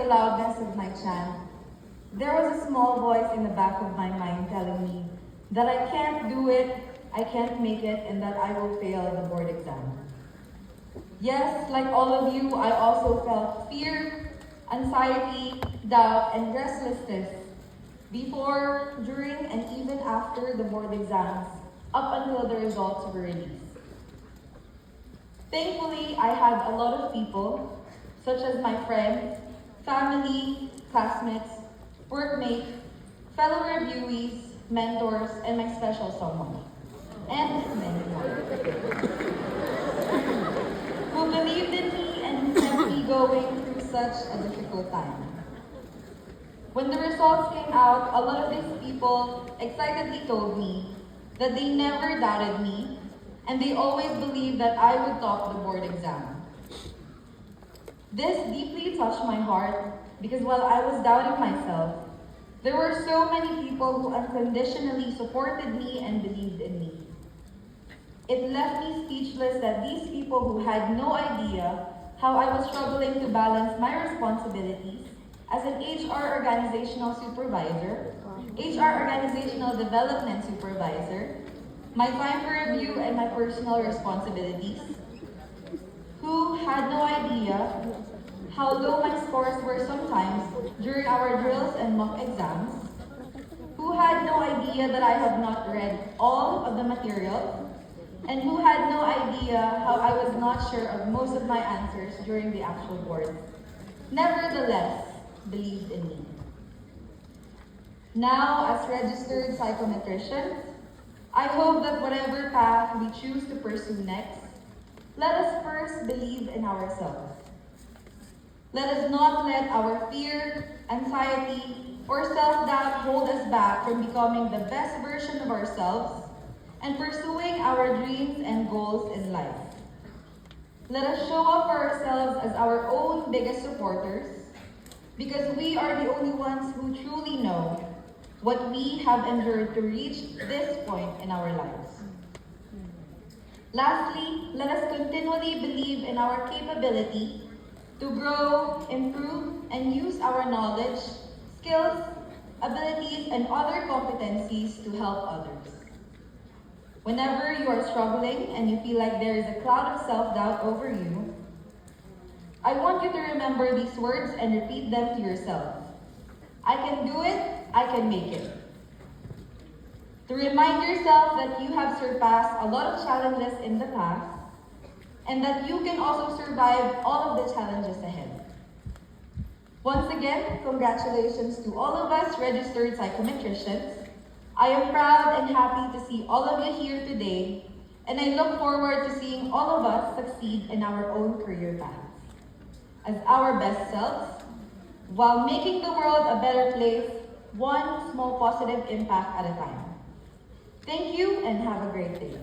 loudness of my chant, there was a small voice in the back of my mind telling me that I can't do it, I can't make it, and that I will fail the board exam. Yes, like all of you, I also felt fear, anxiety, doubt, and restlessness before, during, and even after the board exams, up until the results were released. Thankfully, I had a lot of people, such as my friends, family, classmates, workmates, fellow reviewees, mentors, and my special someone, and many more, who believed in me and who kept me going through such a difficult time. When the results came out, a lot of these people excitedly told me that they never doubted me and they always believed that I would top the board exam. This deeply touched my heart because while I was doubting myself, there were so many people who unconditionally supported me and believed in me. It left me speechless that these people who had no idea how I was struggling to balance my responsibilities as an HR organizational supervisor, HR organizational development supervisor, my time for review and my personal responsibilities, who had no idea how low my scores were sometimes during our drills and mock exams, who had no idea that I have not read all of the material, and who had no idea how I was not sure of most of my answers during the actual board, nevertheless believed in me. Now, as registered psychometricians, I hope that whatever path we choose to pursue next, let us first believe in ourselves. Let us not let our fear, anxiety, or self-doubt hold us back from becoming the best version of ourselves and pursuing our dreams and goals in life. Let us show up for ourselves as our own biggest supporters because we are the only ones who truly know what we have endured to reach this point in our lives. Lastly, let us continually believe in our capability to grow, improve, and use our knowledge, skills, abilities, and other competencies to help others. Whenever you are struggling and you feel like there is a cloud of self-doubt over you, I want you to remember these words and repeat them to yourself. I can do it, I can make it. To remind yourself that you have surpassed a lot of challenges in the past and that you can also survive all of the challenges ahead. Once again, congratulations to all of us registered psychometricians. I am proud and happy to see all of you here today, and I look forward to seeing all of us succeed in our own career paths as our best selves, while making the world a better place, one small positive impact at a time. Thank you and have a great day.